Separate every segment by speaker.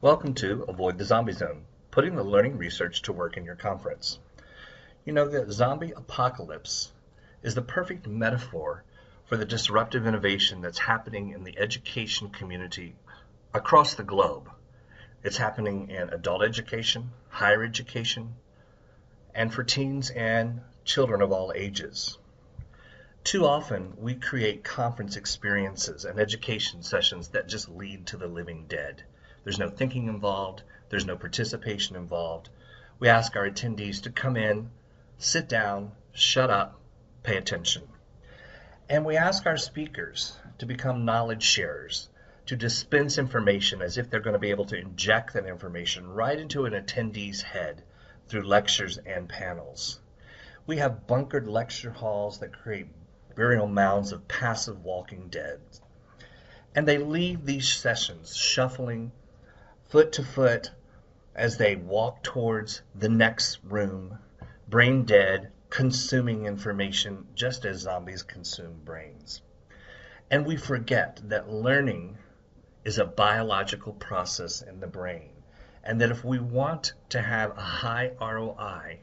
Speaker 1: Welcome to Avoid the Zombie Zone, putting the learning research to work in your conference. You know, the zombie apocalypse is the perfect metaphor for the disruptive innovation that's happening in the education community across the globe. It's happening in adult education, higher education, and for teens and children of all ages. Too often, we create conference experiences and education sessions that just lead to the living dead. There's no thinking involved. There's no participation involved. We ask our attendees to come in, sit down, shut up, pay attention. And we ask our speakers to become knowledge sharers, to dispense information as if they're going to be able to inject that information right into an attendee's head through lectures and panels. We have bunkered lecture halls that create burial mounds of passive walking dead. And they leave these sessions shuffling foot to foot as they walk towards the next room, brain dead, consuming information just as zombies consume brains. And we forget that learning is a biological process in the brain, and that if we want to have a high ROI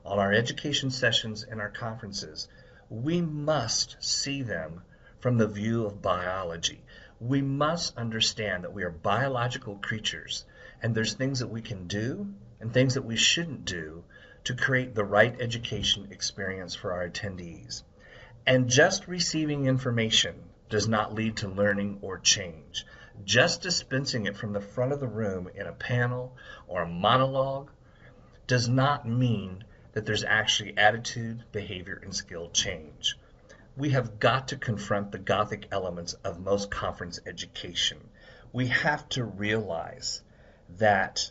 Speaker 1: on our education sessions and our conferences, we must see them from the view of biology. We must understand that we are biological creatures, and there's things that we can do and things that we shouldn't do to create the right education experience for our attendees. And just receiving information does not lead to learning or change. Just dispensing it from the front of the room in a panel or a monologue does not mean that there's actually attitude, behavior, and skill change. We have got to confront the Gothic elements of most conference education. We have to realize that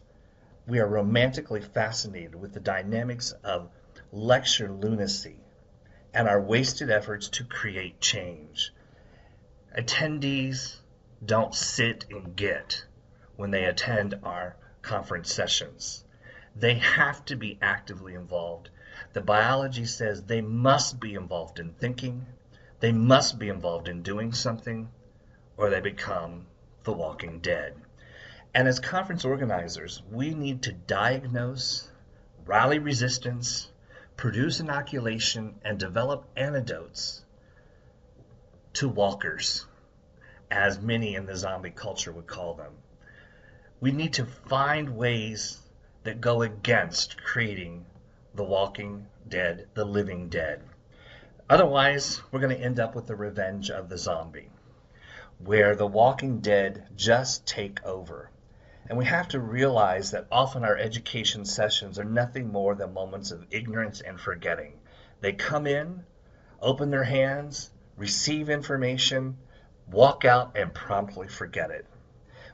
Speaker 1: we are romantically fascinated with the dynamics of lecture lunacy and our wasted efforts to create change. Attendees don't sit and get when they attend our conference sessions. They have to be actively involved. The biology says they must be involved in thinking, they must be involved in doing something, or they become the walking dead. And as conference organizers, we need to diagnose, rally resistance, produce inoculation, and develop antidotes to walkers, as many in the zombie culture would call them. We need to find ways that go against creating the walking dead, the living dead. Otherwise, we're going to end up with the revenge of the zombie, where the walking dead just take over. And we have to realize that often our education sessions are nothing more than moments of ignorance and forgetting. They come in, open their hands, receive information, walk out, and promptly forget it.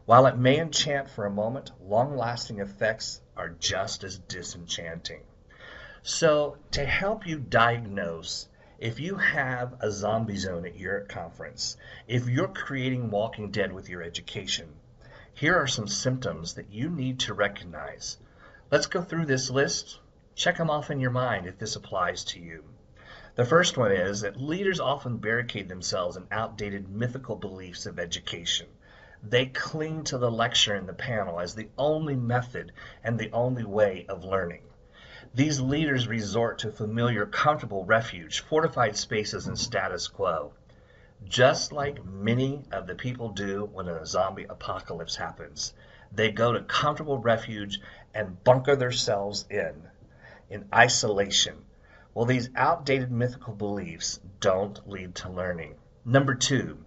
Speaker 1: While it may enchant for a moment, long-lasting effects are just as disenchanting. So to help you diagnose if you have a zombie zone at your conference, if you're creating walking dead with your education, here are some symptoms that you need to recognize. Let's go through this list. Check them off in your mind if this applies to you. The first one is that leaders often barricade themselves in outdated mythical beliefs of education. They cling to the lecture and the panel as the only method and the only way of learning. These leaders resort to familiar, comfortable refuge, fortified spaces, and status quo, just like many of the people do when a zombie apocalypse happens. They go to comfortable refuge and bunker themselves in isolation. Well, these outdated mythical beliefs don't lead to learning. Number two,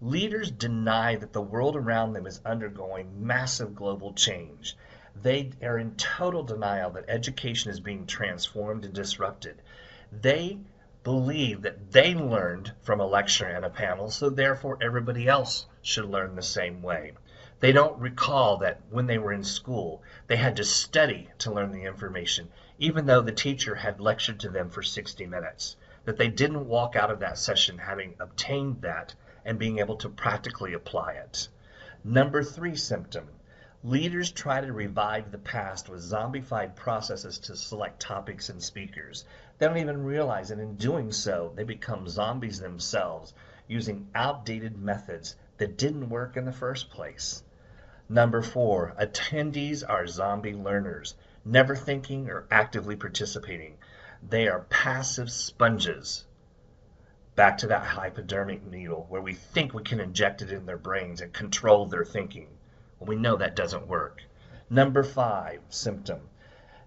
Speaker 1: leaders deny that the world around them is undergoing massive global change. They are in total denial that education is being transformed and disrupted. They believe that they learned from a lecture and a panel, so therefore everybody else should learn the same way. They don't recall that when they were in school, they had to study to learn the information, even though the teacher had lectured to them for 60 minutes, that they didn't walk out of that session having obtained that and being able to practically apply it. Number three symptom, leaders try to revive the past with zombified processes to select topics and speakers. They don't even realize that in doing so, they become zombies themselves, using outdated methods that didn't work in the first place. Number 4, attendees are zombie learners, never thinking or actively participating. They are passive sponges. Back to that hypodermic needle where we think we can inject it in their brains and control their thinking. Well, we know that doesn't work. Number 5 symptom.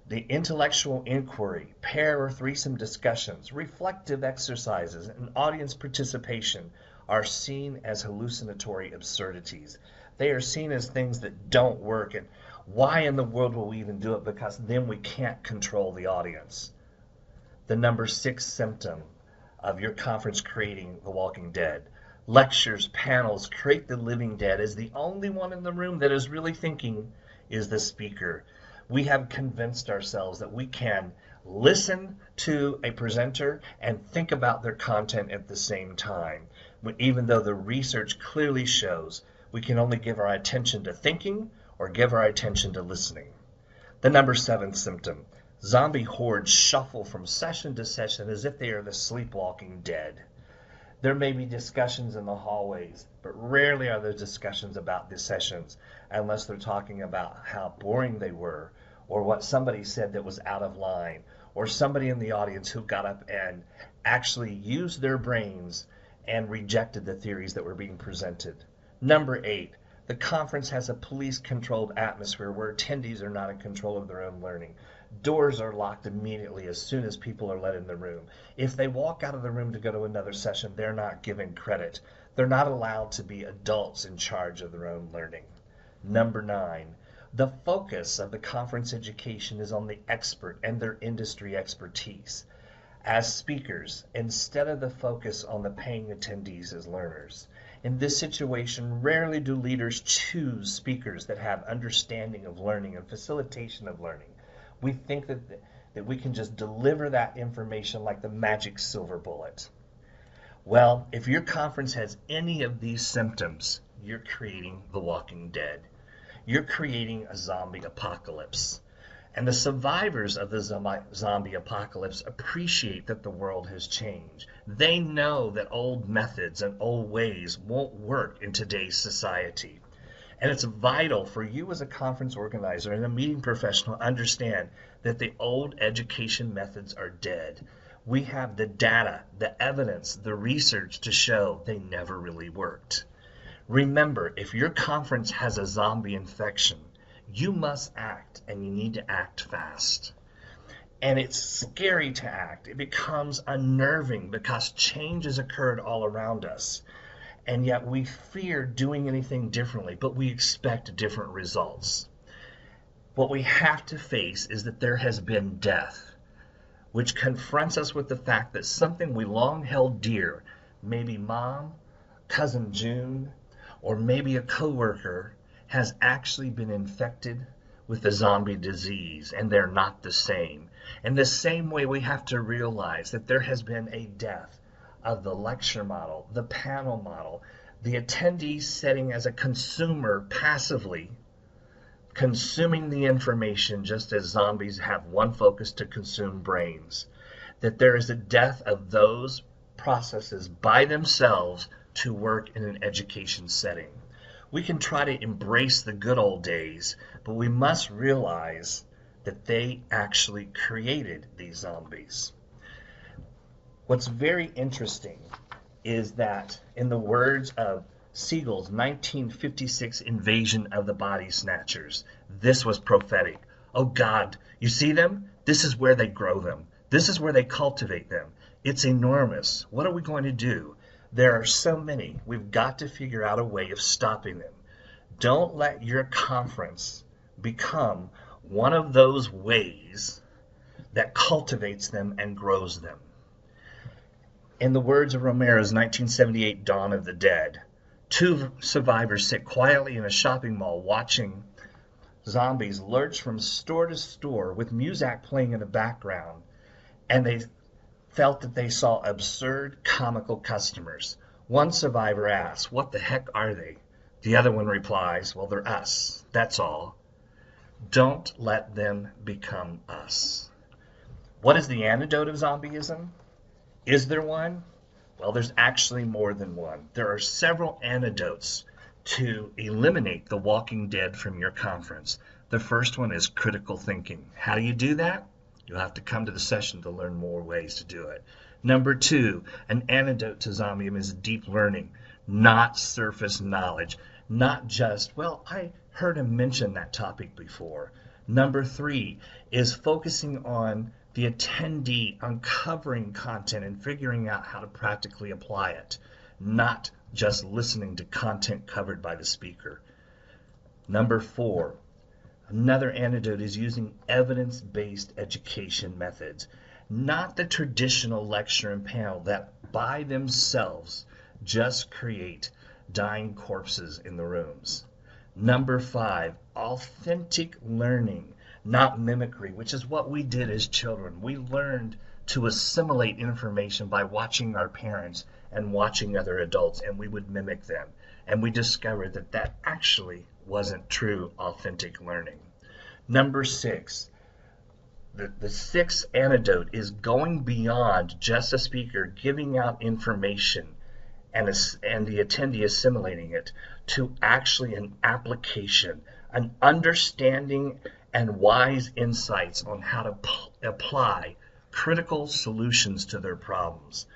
Speaker 1: The intellectual inquiry, pair or threesome discussions, reflective exercises, and audience participation are seen as hallucinatory absurdities. They are seen as things that don't work, and why in the world will we even do it? Because then we can't control the audience. The number 6 symptom of your conference creating the walking dead. Lectures, panels, create the living dead is the only one in the room that is really thinking is the speaker. We have convinced ourselves that we can listen to a presenter and think about their content at the same time, even though the research clearly shows we can only give our attention to thinking or give our attention to listening. The number 7 symptom. Zombie hordes shuffle from session to session as if they are the sleepwalking dead. There may be discussions in the hallways, but rarely are there discussions about the sessions unless they're talking about how boring they were, or what somebody said that was out of line, or somebody in the audience who got up and actually used their brains and rejected the theories that were being presented. Number 8, the conference has a police-controlled atmosphere where attendees are not in control of their own learning. Doors are locked immediately as soon as people are let in the room. If they walk out of the room to go to another session, they're not given credit. They're not allowed to be adults in charge of their own learning. Number 9, the focus of the conference education is on the expert and their industry expertise as speakers, instead of the focus on the paying attendees as learners. In this situation, rarely do leaders choose speakers that have understanding of learning and facilitation of learning. We think that we can just deliver that information like the magic silver bullet. Well, if your conference has any of these symptoms, you're creating the walking dead. You're creating a zombie apocalypse. And the survivors of the zombie apocalypse appreciate that the world has changed. They know that old methods and old ways won't work in today's society. And it's vital for you as a conference organizer and a meeting professional to understand that the old education methods are dead. We have the data, the evidence, the research to show they never really worked. Remember, if your conference has a zombie infection, you must act, and you need to act fast. And it's scary to act. It becomes unnerving because change has occurred all around us. And yet we fear doing anything differently, but we expect different results. What we have to face is that there has been death, which confronts us with the fact that something we long held dear, maybe mom, cousin June, or maybe a coworker, has actually been infected with the zombie disease, and they're not the same. In the same way, we have to realize that there has been a death of the lecture model, the panel model, the attendee setting as a consumer passively, consuming the information just as zombies have one focus to consume brains. That there is a death of those processes by themselves to work in an education setting. We can try to embrace the good old days, but we must realize that they actually created these zombies. What's very interesting is that in the words of Siegel's 1956 Invasion of the Body Snatchers, this was prophetic. Oh God, you see them? This is where they grow them. This is where they cultivate them. It's enormous. What are we going to do? There are so many. We've got to figure out a way of stopping them. Don't let your conference become one of those ways that cultivates them and grows them. In the words of Romero's 1978 Dawn of the Dead, 2 survivors sit quietly in a shopping mall watching zombies lurch from store to store with music playing in the background, and they felt that they saw absurd, comical customers. One survivor asks, "What the heck are they?" The other one replies, "Well, they're us, that's all." Don't let them become us. What is the antidote of zombieism? Is there one? Well, there's actually more than one. There are several antidotes to eliminate the walking dead from your conference. The first one is critical thinking. How do you do that? You'll have to come to the session to learn more ways to do it. Number 2, an antidote to zombieism is deep learning, not surface knowledge. Not just, well, I heard him mention that topic before. Number 3 is focusing on the attendee, uncovering content and figuring out how to practically apply it, not just listening to content covered by the speaker. Number 4, another antidote is using evidence-based education methods, not the traditional lecture and panel that by themselves just create dying corpses in the rooms. Number 5, authentic learning, not mimicry, which is what we did as children. We learned to assimilate information by watching our parents and watching other adults, and we would mimic them. And we discovered that that actually wasn't true authentic learning. Number 6, the sixth antidote is going beyond just a speaker giving out information and the attendee assimilating it to actually an application, an understanding and wise insights on how to apply critical solutions to their problems.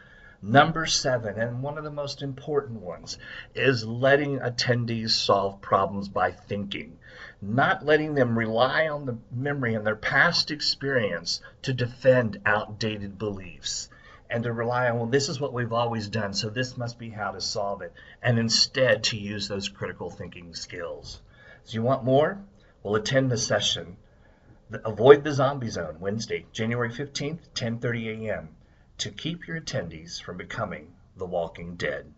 Speaker 1: Number 7, and one of the most important ones, is letting attendees solve problems by thinking, not letting them rely on the memory and their past experience to defend outdated beliefs, and to rely on, well, this is what we've always done, so this must be how to solve it, and instead to use those critical thinking skills. So you want more? Well, attend the session, Avoid the Zombie Zone, Wednesday, January 15th, 10:30 a.m., to keep your attendees from becoming the walking dead.